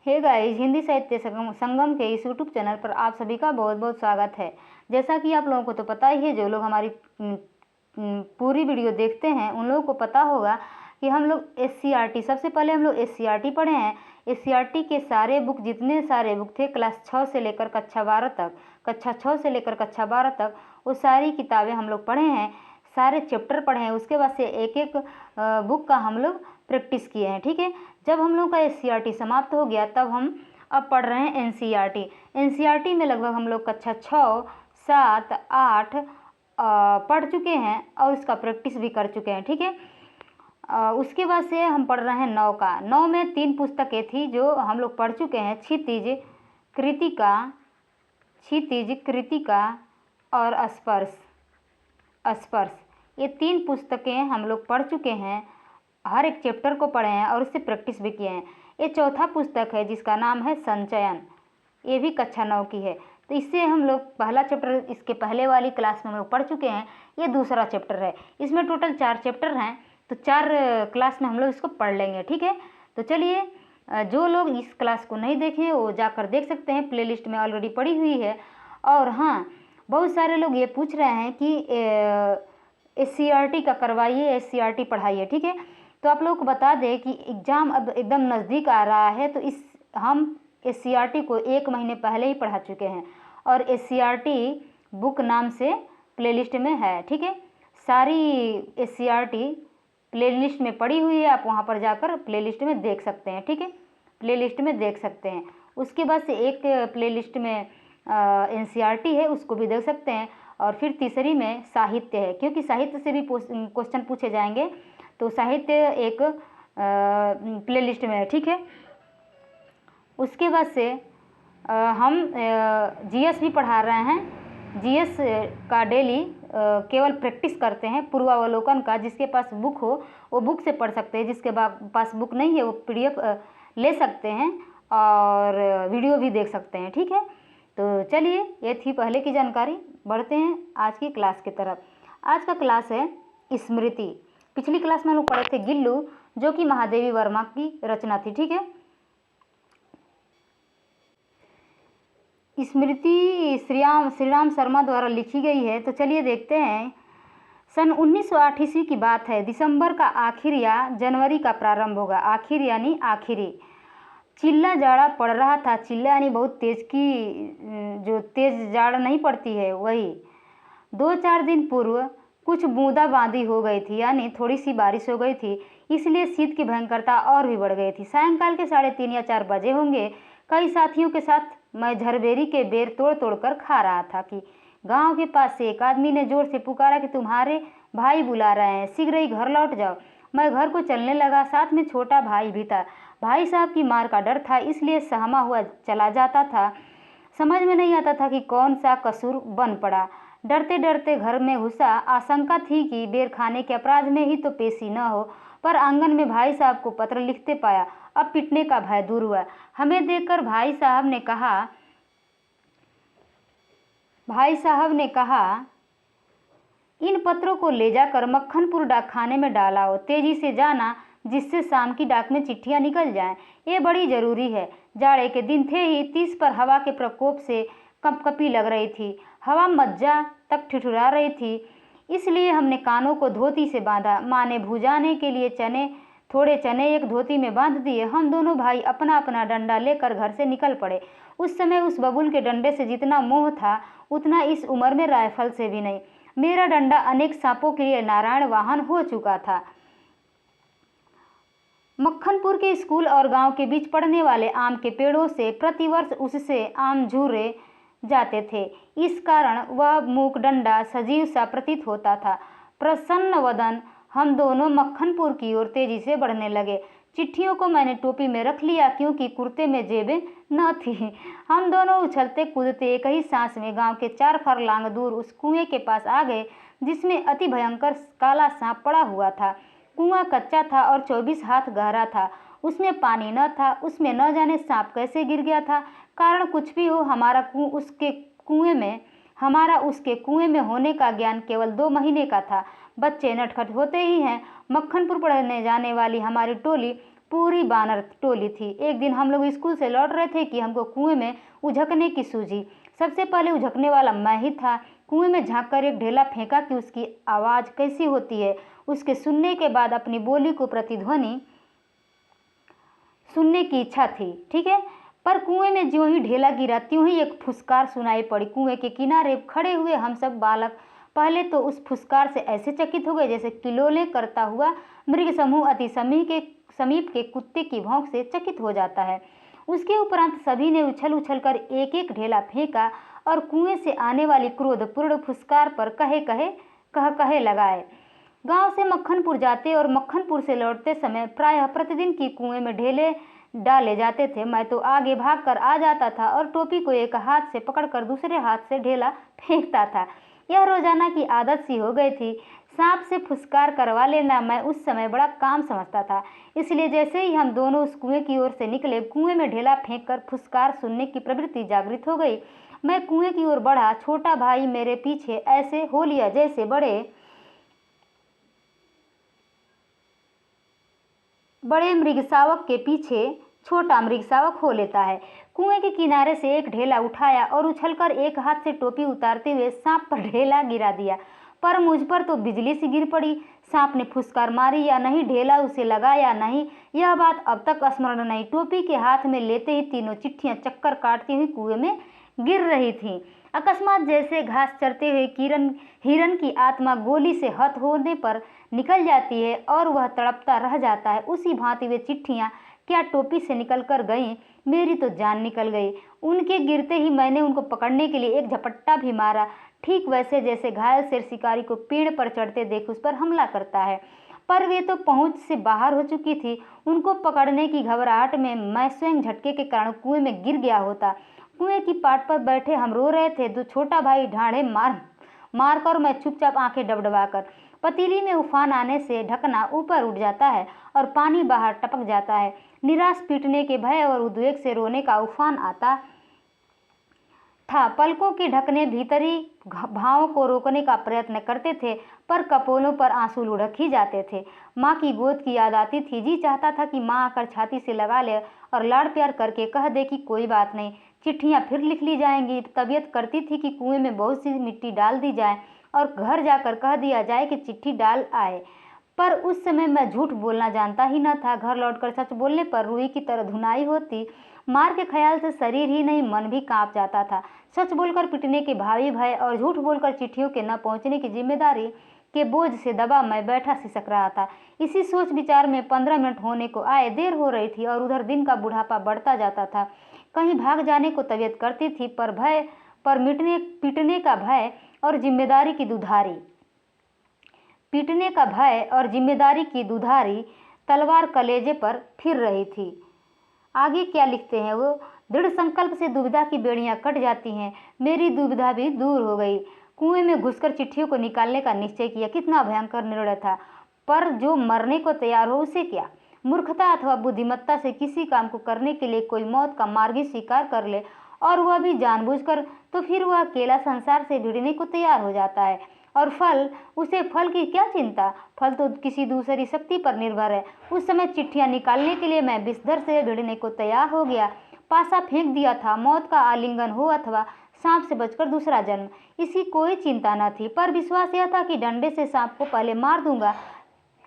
Hey guys, Hindi साहित्य संगम के इस यूट्यूब चैनल पर आप सभी का बहुत बहुत स्वागत है। जैसा कि आप लोगों को तो पता ही है, जो लोग हमारी पूरी वीडियो देखते हैं उन लोगों को पता होगा कि हम लोग SCERT सबसे पहले हम लोग SCERT पढ़े हैं। SCERT के सारे बुक, जितने सारे बुक थे क्लास 6 से लेकर कक्षा 12 तक, कक्षा 6 से लेकर कक्षा 12 तक, वो सारी किताबें हम लोग पढ़े हैं, सारे चैप्टर पढ़े हैं। उसके बाद से एक एक बुक का हम लोग प्रैक्टिस किए हैं। ठीक है, जब हम लोग का SCERT समाप्त हो गया तब हम अब पढ़ रहे हैं NCERT। NCERT में लगभग हम लोग कक्षा 6, 7, 8 पढ़ चुके हैं और इसका प्रैक्टिस भी कर चुके हैं। ठीक है, उसके बाद से हम पढ़ रहे हैं 9 का। 9 में 3 पुस्तकें थी जो हम लोग पढ़ चुके हैं, क्षितिज, कृतिका और स्पर्श। ये 3 पुस्तकें हम लोग पढ़ चुके हैं, हर एक चैप्टर को पढ़े हैं और उससे प्रैक्टिस भी किए हैं। ये चौथा पुस्तक है जिसका नाम है संचयन, ये भी कक्षा 9 की है। तो इससे हम लोग पहला चैप्टर इसके पहले वाली क्लास में हम लोग पढ़ चुके हैं, ये दूसरा चैप्टर है। इसमें टोटल 4 चैप्टर हैं, तो 4 क्लास में हम लोग इसको पढ़ लेंगे। ठीक है, तो चलिए, जो लोग इस क्लास को नहीं देखे वो जाकर देख सकते हैं, प्लेलिस्ट में ऑलरेडी पड़ी हुई है। और हाँ, बहुत सारे लोग ये पूछ रहे हैं कि SCERT का करवाइए, SCERT पढ़ाइए। ठीक है, तो आप लोगों को बता दें कि एग्ज़ाम अब एकदम नज़दीक आ रहा है, तो हम SCERT को 1 महीने पहले ही पढ़ा चुके हैं और SCERT बुक नाम से प्लेलिस्ट में है। ठीक है, सारी SCERT प्लेलिस्ट में पड़ी हुई है, आप वहाँ पर जाकर प्लेलिस्ट में देख सकते हैं। ठीक है, प्लेलिस्ट में देख सकते हैं। उसके बाद से एक प्लेलिस्ट में NCERT है, उसको भी देख सकते हैं। और फिर तीसरी में साहित्य है, क्योंकि साहित्य से भी क्वेश्चन पूछे जाएंगे, तो साहित्य एक प्लेलिस्ट में है। ठीक है, उसके बाद से हम GS भी पढ़ा रहे हैं। GS का डेली केवल प्रैक्टिस करते हैं, पूर्वावलोकन का। जिसके पास बुक हो वो बुक से पढ़ सकते हैं, जिसके पास बुक नहीं है वो PDF ले सकते हैं और वीडियो भी देख सकते हैं। ठीक है, तो चलिए, ये थी पहले की जानकारी। बढ़ते हैं आज की क्लास की तरफ। आज का क्लास है स्मृति। पिछली क्लास में हम लोग पढ़े थे गिल्लू, जो कि महादेवी वर्मा की रचना थी। ठीक है, स्मृति श्री राम शर्मा द्वारा लिखी गई है। तो चलिए देखते हैं। सन 1908 ईस्वी की बात है। दिसंबर का आखिर या जनवरी का प्रारंभ होगा। आखिर यानी आखिरी। चिल्ला जाड़ा पड़ रहा था। चिल्ला यानी बहुत तेज की, जो तेज जाड़ नहीं पड़ती है वही। 2-4 दिन पूर्व कुछ बूंदाबांदी हो गई थी, यानी थोड़ी सी बारिश हो गई थी, इसलिए शीत की भयंकरता और भी बढ़ गई थी। सायंकाल के 3:30 या 4 बजे होंगे। कई साथियों के साथ मैं झरबेरी के बेर तोड़ तोड़ कर खा रहा था कि गांव के पास से एक आदमी ने जोर से पुकारा कि तुम्हारे भाई बुला रहे हैं, शीघ्र ही घर लौट जाओ। मैं घर को चलने लगा, साथ में छोटा भाई भी था। भाई साहब की मार का डर था, इसलिए सहमा हुआ चला जाता था। समझ में नहीं आता था कि कौन सा कसूर बन पड़ा। डरते डरते घर में घुसा। आशंका थी कि बेर खाने के अपराध में ही तो पेशी न हो, पर आंगन में भाई साहब को पत्र लिखते पाया। अब पिटने का भय दूर हुआ। हमें देखकर भाई साहब ने कहा, इन पत्रों को ले जाकर मक्खनपुर डाकखाने में डालाओ। तेजी से जाना, जिससे शाम की डाक में चिट्ठियां निकल जाएं। ये बड़ी जरूरी है। जाड़े के दिन थे ही, 30 पर हवा के प्रकोप से कंपकपी लग रही थी। हवा मज्जा तक ठिठुरा रही थी, इसलिए हमने कानों को धोती से बांधा। माँ ने भुजाने के लिए थोड़े चने एक धोती में बांध दिए। हम दोनों भाई अपना अपना डंडा लेकर घर से निकल पड़े। उस समय उस बबुल के डंडे से जितना मोह था, उतना इस उम्र में राइफल से भी नहीं। मेरा डंडा अनेक सांपों के लिए नारायण वाहन हो चुका था। मक्खनपुर के स्कूल और गांव के बीच पड़ने वाले आम के पेड़ों से प्रतिवर्ष उससे आम झूरे जाते थे। इस कारण वह मूक डंडा सजीव सा प्रतीत होता था। प्रसन्न वदन हम दोनों मक्खनपुर की ओर तेजी से बढ़ने लगे। चिट्ठियों को मैंने टोपी में रख लिया, क्योंकि कुर्ते में जेबें न थी। हम दोनों उछलते कूदते एक ही सांस में गांव के 4 फरलांग दूर उस कुएं के पास आ गए, जिसमें अति भयंकर काला सांप पड़ा हुआ था। कुआं कच्चा था और 24 हाथ गहरा था। उसमें पानी न था। उसमें न जाने सांप कैसे गिर गया था। कारण कुछ भी हो, हमारा उसके कुएं में होने का ज्ञान केवल 2 महीने का था। बच्चे नटखट होते ही हैं। मक्खनपुर पढ़ने जाने वाली हमारी टोली पूरी बानर टोली थी। एक दिन हम लोग स्कूल से लौट रहे थे कि हमको कुएं में उझकने की सूझी। सबसे पहले उझकने वाला मैं ही था। कुएं में झांककर एक ढेला फेंका कि उसकी आवाज़ कैसी होती है। उसके सुनने के बाद अपनी बोली को प्रतिध्वनि सुनने की इच्छा थी, ठीक है। पर कुएं में ज्यों ही ढेला गिरा त्यों ही एक फुसकार सुनाई पड़ी। कुएं के किनारे खड़े हुए हम सब बालक पहले तो उस फुसकार से ऐसे चकित हो गए जैसे किलोले करता हुआ मृग समूह अति समीप के कुत्ते की भौंक से चकित हो जाता है। उसके उपरांत सभी ने उछल उछल कर एक एक ढेला फेंका और कुएं से आने वाली क्रोधपूर्ण फुसकार पर कहे लगाए। गांव से मक्खनपुर जाते और मक्खनपुर से लौटते समय प्रायः प्रतिदिन की कुएं में ढेले डाले जाते थे। मैं तो आगे भागकर आ जाता था और टोपी को एक हाथ से पकड़कर दूसरे हाथ से ढेला फेंकता था। यह रोजाना की आदत सी हो गई थी। सांप से फुसकार करवा लेना मैं उस समय बड़ा काम समझता था। इसलिए जैसे ही हम दोनों उस कुएं की ओर से निकले, कुएं में ढेला फेंककर फुसकार सुनने की प्रवृत्ति जागृत हो गई। मैं कुएं की ओर बढ़ा। छोटा भाई मेरे पीछे ऐसे हो लिया जैसे बड़े मृगशावक के पीछे छोटा मृगशावक हो लेता है। कुएं के किनारे से एक ढेला उठाया और उछलकर एक हाथ से टोपी उतारते हुए सांप पर ढेला गिरा दिया। पर मुझ पर तो बिजली सी गिर पड़ी। सांप ने फुसकार मारी या नहीं, ढेला उसे लगा या नहीं, यह बात अब तक स्मरण नहीं। टोपी के हाथ में लेते ही तीनों चिट्ठियां चक्कर काटती हुई कुएं में गिर रही थीं। अकस्मात जैसे घास चरते हुए हिरन की आत्मा गोली से हत होने पर निकल जाती है और वह तड़पता रह जाता है, उसी भांति वे चिट्ठियां क्या टोपी से निकल कर गईं। मेरी तो जान निकल गई। उनके गिरते ही मैंने उनको पकड़ने के लिए एक झपट्टा भी मारा, ठीक वैसे जैसे घायल शेर शिकारी को पेड़ पर चढ़ते देख उस पर हमला करता है। पर वे तो पहुंच से बाहर हो चुकी थी। उनको पकड़ने की घबराहट में मैं स्वयं झटके के कारण कुएं में गिर गया होता। कुएं की पाट पर बैठे हम रो रहे थे। छोटा भाई ढाढ़े मार कर, मैं चुपचाप आंखें डबडबाकर। पतीली में उफान आने से ढकना ऊपर उठ जाता है और पानी बाहर टपक जाता है। निराश पीटने के भय और उद्वेग से रोने का उफान आता था। पलकों के ढकने भीतरी भावों को रोकने का प्रयत्न करते थे, पर कपोलों पर आंसू लुढ़क ही जाते थे। माँ की गोद की याद आती थी। जी चाहता था कि माँ आकर छाती से लगा ले और लाड़ प्यार करके कह दे कि कोई बात नहीं, चिट्ठियाँ फिर लिख ली जाएंगी। तबीयत करती थी कि कुएं में बहुत सी मिट्टी डाल दी जाए और घर जाकर कह दिया जाए कि चिट्ठी डाल आए। पर उस समय मैं झूठ बोलना जानता ही न था। घर लौटकर सच बोलने पर रुई की तरह धुनाई होती। मार के ख्याल से शरीर ही नहीं मन भी कांप जाता था। सच बोलकर पिटने के भावी भय और झूठ बोलकर चिट्ठियों के न पहुंचने की जिम्मेदारी के बोझ से दबा मैं बैठा सिसक रहा था। इसी सोच विचार में 15 मिनट होने को आए। देर हो रही थी और उधर दिन का बुढ़ापा बढ़ता जाता था। कहीं भाग जाने को तबीयत करती थी, पर पीटने का भय और जिम्मेदारी की दुधारी तलवार कलेजे पर फिर रही थी। आगे क्या लिखते हैं वो। दृढ़ संकल्प से दुविधा की बेड़ियां कट जाती हैं। मेरी दुविधा भी दूर हो गई। कुएं में घुसकर चिट्ठियों को निकालने का निश्चय किया। कितना भयंकर निर्णय था। पर जो मरने को तैयार हो उसे क्या। मूर्खता अथवा बुद्धिमत्ता से किसी काम को करने के लिए कोई मौत का मार्ग ही स्वीकार कर ले, और वह भी जानबूझकर, तो फिर वह अकेला संसार से भिड़ने को तैयार हो जाता है। और उसे फल की क्या चिंता। फल तो किसी दूसरी शक्ति पर निर्भर है। उस समय चिट्ठियां निकालने के लिए मैं बिस्तर से भिड़ने को तैयार हो गया। पासा फेंक दिया था। मौत का आलिंगन हो अथवा सांप से बचकर दूसरा जन्म, इसकी कोई चिंता न थी। पर विश्वास यह था कि डंडे से सांप को पहले मार दूंगा,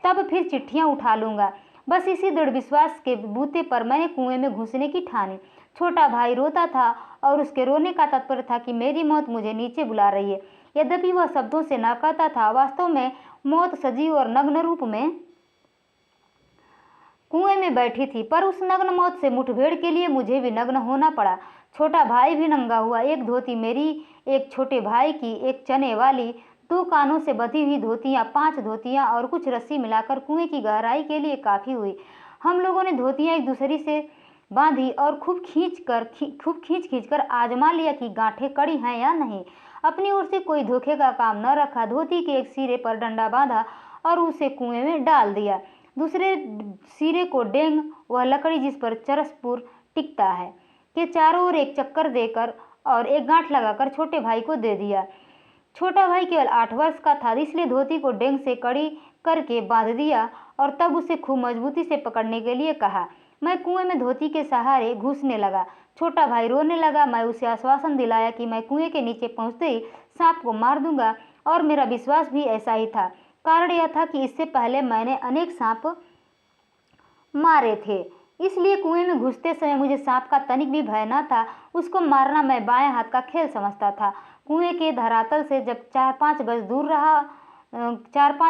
तब फिर चिट्ठियां उठा लूंगा। बस इसी दृढ़ विश्वास के बूते पर मैंने कुएं में घुसने की ठानी। छोटा भाई रोता था और उसके रोने का तात्पर्य था कि मेरी मौत मुझे नीचे बुला रही है। यद्यपि वह शब्दों से न कहता था, वास्तव में मौत सजीव और नग्न रूप में कुएं में बैठी थी। पर उस नग्न मौत से मुठभेड़ के लिए मुझे भी नग्न होना पड़ा। छोटा भाई भी नंगा हुआ। एक धोती मेरी, एक छोटे भाई की, एक चने वाली, 2 कानों से बंधी हुई धोतियाँ, 5 धोतियाँ और कुछ रस्सी मिलाकर कुएं की गहराई के लिए काफ़ी हुई। हम लोगों ने धोतियाँ एक दूसरी से बांधी और खूब खींच कर आजमा लिया कि गांठें कड़ी हैं या नहीं। अपनी ओर से कोई धोखे का काम न रखा। धोती के एक सिरे पर डंडा बांधा और उसे कुएं में डाल दिया। दूसरे सिरे को डेंग, वह लकड़ी जिस पर चरसपुर टिकता है, के चारों ओर एक चक्कर देकर और एक गांठ लगाकर छोटे भाई को दे दिया। छोटा भाई केवल 8 वर्ष का था, इसलिए धोती को डेंग से कड़ी करके बांध दिया और तब उसे खूब मजबूती से पकड़ने के लिए कहा। मैं कुएं में धोती के सहारे घुसने लगा। छोटा भाई रोने लगा। मैं उसे आश्वासन दिलाया कि मैं कुएं के नीचे पहुंचते ही सांप को मार दूंगा, और मेरा विश्वास भी ऐसा ही था। कारण यह था कि इससे पहले मैंने अनेक सांप मारे थे, इसलिए कुएं में घुसते समय मुझे सांप का तनिक भी भय न था। उसको मारना मैं बाएं हाथ का खेल समझता था। कुएं के धरातल से जब 4-5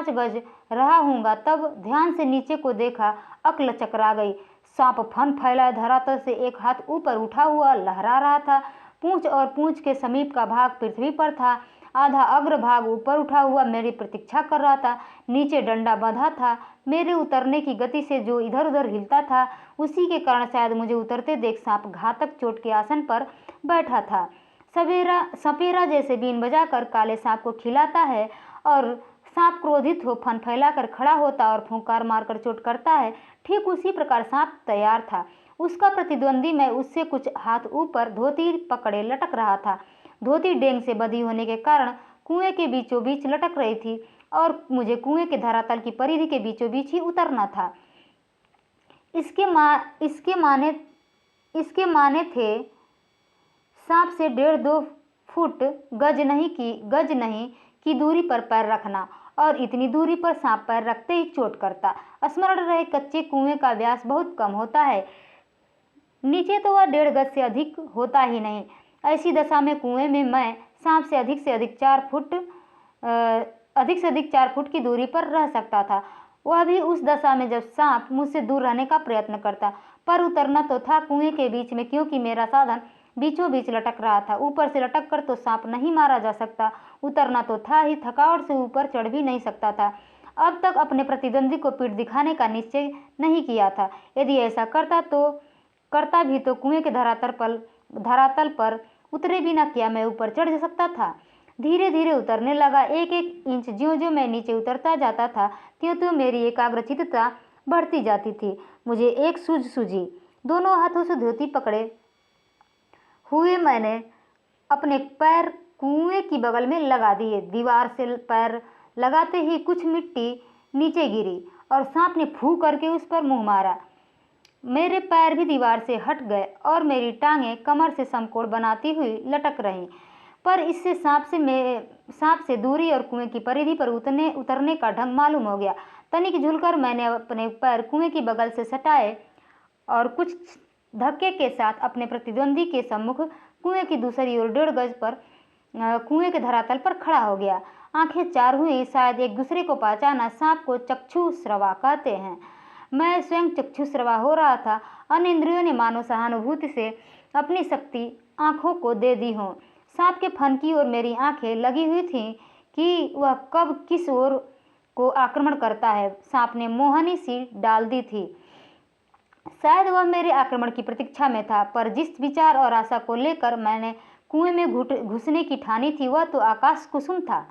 गज रहा हूँगा तब ध्यान से नीचे को देखा। अक्ल चकरा गई। सांप फन फैलाए धरातल से एक हाथ ऊपर उठा हुआ लहरा रहा था। पूंछ और पूंछ के समीप का भाग पृथ्वी पर था। आधा अग्र भाग ऊपर उठा हुआ मेरी प्रतीक्षा कर रहा था। नीचे डंडा बंधा था। मेरे उतरने की गति से जो इधर उधर हिलता था, उसी के कारण शायद मुझे उतरते देख सांप घातक चोट के आसन पर बैठा था। सपेरा जैसे बीन बजाकर काले सांप को खिलाता है और सांप क्रोधित हो फन फैलाकर खड़ा होता और फुंकार मारकर चोट करता है, ठीक उसी प्रकार सांप तैयार था। उसका प्रतिद्वंदी मैं उससे कुछ हाथ ऊपर धोती पकड़े लटक रहा था। धोती डेंग से बंधी होने के कारण कुएं के बीचों बीच लटक रही थी और मुझे कुएं के धरातल की परिधि के बीचों बीच ही उतरना था। इसके माने थे सांप से 1.5-2 फुट गज नहीं की दूरी पर पैर रखना, और इतनी दूरी पर सांप पैर रखते ही चोट करता। स्मरण रहे, कच्चे कुएं का व्यास बहुत कम होता है, नीचे तो वह 1.5 गज से अधिक होता ही नहीं। ऐसी दशा में कुएं में मैं सांप से अधिक से अधिक 4 फुट की दूरी पर रह सकता था, वह भी उस दशा में जब सांप मुझसे दूर रहने का प्रयत्न करता। पर उतरना तो था कुएं के बीच में, क्योंकि मेरा साधन बीचों बीच लटक रहा था। ऊपर से लटक कर तो सांप नहीं मारा जा सकता, उतरना तो था ही, थकावट से ऊपर चढ़ भी नहीं सकता था। अब तक अपने प्रतिद्वंदी को पीठ दिखाने का निश्चय नहीं किया था। यदि ऐसा करता भी तो कुएं के धरातल पर उतरे बिना क्या मैं ऊपर चढ़ सकता था। धीरे धीरे उतरने लगा। 1-1 इंच ज्यों-ज्यों मैं नीचे उतरता जाता था, त्यों-त्यों मेरी एकाग्रचित्तता बढ़ती जाती थी। मुझे एक सूझ सूझी। दोनों हाथों से धोती पकड़े हुए मैंने अपने पैर कुएं की बगल में लगा दिए। दीवार से पैर लगाते ही कुछ मिट्टी नीचे गिरी और सांप ने फू करके उस पर मुंह मारा। मेरे पैर भी दीवार से हट गए और मेरी टांगें कमर से समकोण बनाती हुई लटक रहीं। पर इससे सांप से दूरी और कुएं की परिधि पर उतरने का ढंग मालूम हो गया। तनिक झुलकर मैंने अपने पैर कुएं की बगल से सटाए और कुछ धक्के के साथ अपने प्रतिद्वंदी के सम्मुख कुएं की दूसरी ओर 1.5 गज पर कुएं के धरातल पर खड़ा हो गया। आंखें चार हुई। शायद एक दूसरे को पहचाना। सांप को चक्षुश्रवा कहते हैं। मैं स्वयं चक्षुश्रवा हो रहा था। अन्य इंद्रियों ने मानो सहानुभूति से अपनी शक्ति आंखों को दे दी हो। सांप के फन की ओर मेरी आंखें लगी हुई थीं कि वह कब किस ओर को आक्रमण करता है। सांप ने मोहनी सी डाल दी थी। शायद वह मेरे आक्रमण की प्रतीक्षा में था, पर जिस विचार और आशा को लेकर मैंने कुएं में घुसने की ठानी थी, वह तो आकाश कुसुम था।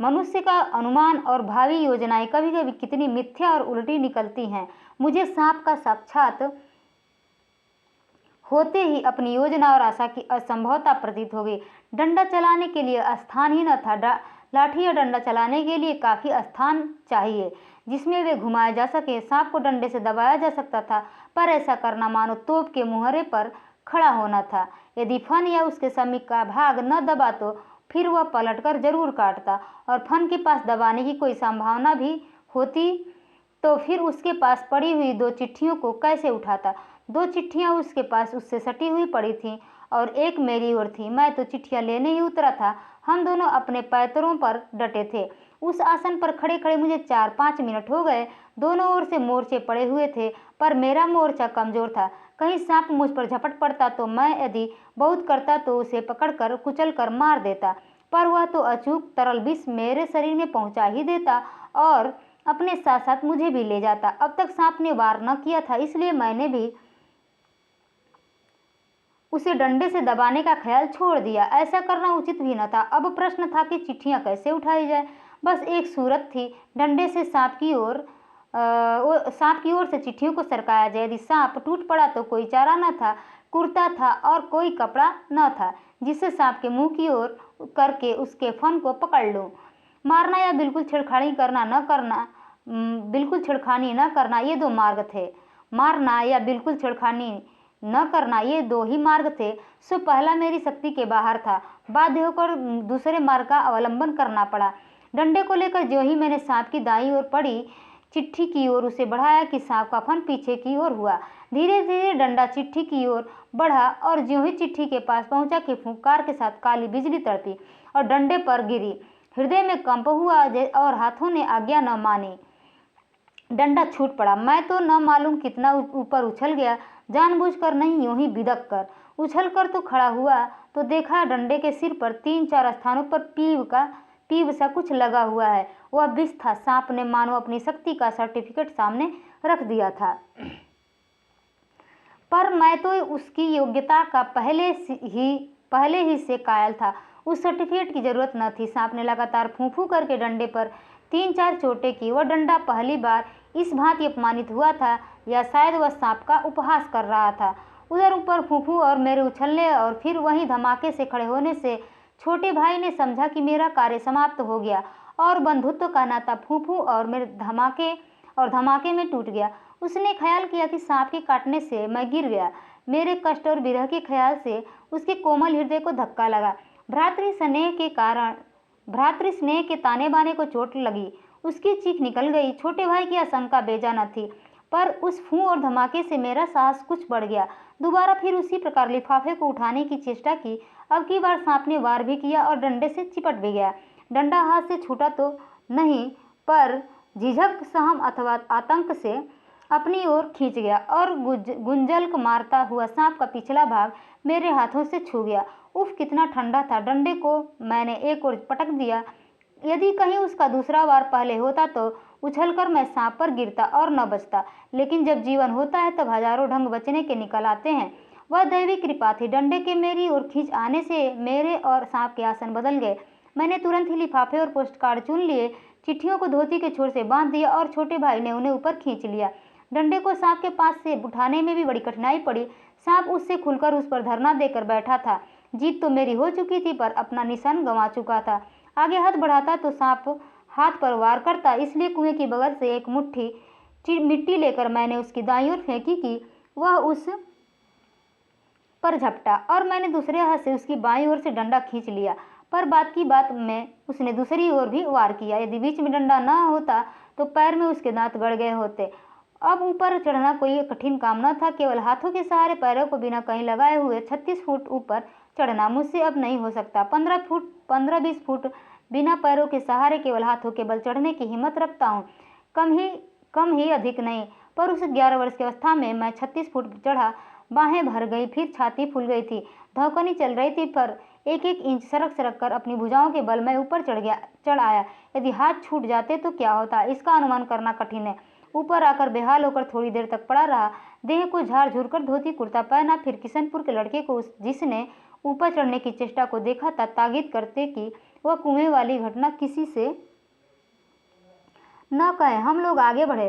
मनुष्य का अनुमान और भावी योजनाएं कभी कभी कितनी मिथ्या और उल्टी निकलती हैं। मुझे सांप का साक्षात होते ही अपनी योजना और आशा की असंभवता प्रतीत हो गई। डंडा चलाने के लिए स्थान ही न था। लाठी या डंडा चलाने के लिए काफी स्थान चाहिए जिसमें वे घुमाए जा सके। सांप को डंडे से दबाया जा सकता था, पर ऐसा करना मानो तोप के मुहरे पर खड़ा होना था। यदि फन या उसके समीप का भाग न दबा तो फिर वह पलटकर जरूर काटता, और फन के पास दबाने की कोई संभावना भी होती तो फिर उसके पास पड़ी हुई 2 चिट्ठियों को कैसे उठाता। 2 चिट्ठियां उसके पास उससे सटी हुई पड़ी थीं और एक मेरी ओर थी। मैं तो चिट्ठियां लेने ही उतरा था। हम दोनों अपने पैरों पर डटे थे। उस आसन पर खड़े खड़े मुझे 4-5 मिनट हो गए। दोनों ओर से मोर्चे पड़े हुए थे, पर मेरा मोर्चा कमजोर था। कहीं सांप मुझ पर झपट पड़ता तो मैं यदि बहुत करता तो उसे पकड़कर कुचलकर मार देता, पर वह तो अचूक तरल विष मेरे शरीर में पहुंचा ही देता और अपने साथ साथ मुझे भी ले जाता। अब तक सांप ने वार न किया था, इसलिए मैंने भी उसे डंडे से दबाने का ख्याल छोड़ दिया। ऐसा करना उचित भी न था। अब प्रश्न था कि चिट्ठियां कैसे उठाई जाए। बस एक सूरत थी, डंडे से सांप की ओर से चिट्ठियों को सरकाया जाए। यदि सांप टूट पड़ा तो कोई चारा न था। कुर्ता था और कोई कपड़ा न था जिससे सांप के मुंह की ओर करके उसके फन को पकड़ लूं। मारना या बिल्कुल छेड़खानी करना न करना बिल्कुल छेड़खानी न करना, ये 2 मार्ग थे। मारना या बिल्कुल छेड़खानी न करना, ये 2 ही मार्ग थे। सो पहला मेरी शक्ति के बाहर था। बाध्य होकर दूसरे मार्ग का अवलंबन करना पड़ा। डंडे को लेकर ज्यों ही मैंने सांप की दाईं ओर पड़ी चिट्ठी की ओर उसे बढ़ाया कि सांप का फन पीछे की ओर हुआ। धीरे धीरे डंडा चिट्ठी की ओर बढ़ा और ज्यों ही चिट्ठी के पास पहुंचा कि फुंकार के साथ काली बिजली तड़पी और डंडे पर गिरी। हृदय में कंप हुआ और हाथों ने आज्ञा न मानी। डंडा छूट पड़ा। मैं तो न मालूम कितना ऊपर उछल गया, जानबूझकर नहीं, यूं ही बिदक कर। उछल कर तो खड़ा हुआ तो देखा डंडे के सिर पर 3-4 स्थानों पर पीव सा कुछ लगा हुआ है। वह विष था। सांप ने मानो अपनी शक्ति का सर्टिफिकेट सामने रख दिया था, पर मैं तो उसकी योग्यता का पहले ही से कायल था। उस सर्टिफिकेट की जरूरत न थी। सांप ने लगातार फूंफू करके डंडे पर 3-4 चोटें की। वह डंडा पहली बार इस भांति अपमानित हुआ था, या शायद वह सांप का उपहास कर रहा था। उधर ऊपर फूंफू और मेरे उछलने और फिर वहीं धमाके से खड़े होने से छोटे भाई ने समझा कि मेरा कार्य समाप्त हो गया और बंधुत्व का नाता फूंफू और मेरे धमाके में टूट गया। उसने ख्याल किया कि सांप के काटने से मैं गिर गया। मेरे कष्ट और विरह के ख्याल से उसके कोमल हृदय को धक्का लगा। भ्रातृ स्नेह के ताने बाने को चोट लगी। उसकी चीख निकल गई। छोटे भाई की आशंका बेजा न थी, पर उस फूं और धमाके से मेरा साहस कुछ बढ़ गया। दोबारा फिर उसी प्रकार लिफाफे को उठाने की चेष्टा की। अब की बार सांप ने वार भी किया और डंडे से चिपट भी गया। डंडा हाथ से छूटा तो नहीं, पर झिझक, सहम अथवा आतंक से अपनी ओर खींच गया और गुंजल्क मारता हुआ सांप का पिछला भाग मेरे हाथों से छू गया। उफ, कितना ठंडा था। डंडे को मैंने एक ओर पटक दिया। यदि कहीं उसका दूसरा वार पहले होता तो उछलकर मैं सांप पर गिरता और न बचता। लेकिन जब जीवन होता है तब हजारों ढंग बचने के निकल आते हैं। वह दैवी कृपा थी। डंडे के मेरी ओर खींच आने से मेरे और सांप के आसन बदल गए। मैंने तुरंत ही लिफाफे और पोस्ट कार्ड चुन लिए, चिट्ठियों को धोती के छोर से बांध दिया और छोटे भाई ने उन्हें ऊपर खींच लिया। डंडे को सांप के पास से उठाने में भी बड़ी कठिनाई पड़ी। सांप उससे खुलकर उस पर धरना देकर बैठा था। जीत तो मेरी हो चुकी थी, पर अपना निशान गंवा चुका था। आगे हाथ बढ़ाता तो सांप हाथ पर वार करता। इसलिए कुएं की बगल से एक मुट्ठी मिट्टी लेकर मैंने उसकी दाईं ओर फेंकी कि वह उस पर झपटा और मैंने दूसरे हाथ से उसकी बाईं ओर से डंडा खींच लिया। पर बात की बात में उसने दूसरी ओर भी वार किया। यदि बीच में डंडा न होता तो पैर में उसके दांत गड़ गए होते। अब ऊपर चढ़ना कोई कठिन काम न था। केवल हाथों के सहारे पैरों को बिना कहीं लगाए हुए 36 फुट ऊपर चढ़ना मुझसे अब नहीं हो सकता। 15-20 फुट बिना पैरों के सहारे केवल हाथों के बल चढ़ने की हिम्मत रखता हूँ। कम ही अधिक नहीं। पर उस 11 वर्ष की अवस्था में मैं 36 फुट चढ़ा। बाहें भर गई, फिर छाती फूल गई थी, धौकनी चल रही थी, पर एक इंच सरक कर अपनी भुजाओं के बल मैं ऊपर चढ़ आया। यदि हाथ छूट जाते तो क्या होता, इसका अनुमान करना कठिन है। ऊपर आकर बेहाल होकर थोड़ी देर तक पड़ा रहा। देह को झाड़ झूर कर धोती कुर्ता पहना। फिर किशनपुर के लड़के को जिसने ऊपर चढ़ने की चेष्टा को देखा था ताकीद करते कि वह कुएं वाली घटना किसी से न कहे। हम लोग आगे बढ़े।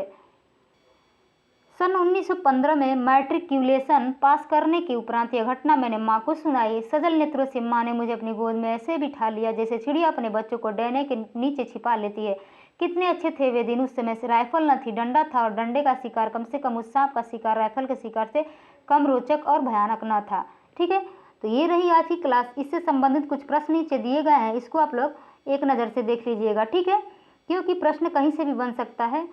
सन 1915 में मैट्रिकुलेशन पास करने के उपरांत यह घटना मैंने माँ को सुनाई। सजल नेत्रों से माँ ने मुझे अपनी गोद में ऐसे बिठा लिया जैसे चिड़िया अपने बच्चों को डैने के नीचे छिपा लेती है। कितने अच्छे थे वे दिन। उस समय से राइफल न थी, डंडा था, और डंडे का शिकार कम से कम उस सांप का शिकार राइफल के शिकार से कम रोचक और भयानक न था। ठीक है, तो ये रही आज की क्लास। इससे संबंधित कुछ प्रश्न नीचे दिए गए हैं, इसको आप लोग एक नज़र से देख लीजिएगा। ठीक है, क्योंकि प्रश्न कहीं से भी बन सकता है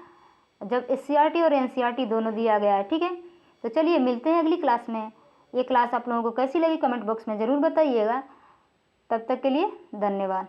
जब SCERT और NCERT दोनों दिया गया है। ठीक है, तो चलिए मिलते हैं अगली क्लास में। ये क्लास आप लोगों को कैसी लगी कमेंट बॉक्स में ज़रूर बताइएगा। तब तक के लिए धन्यवाद।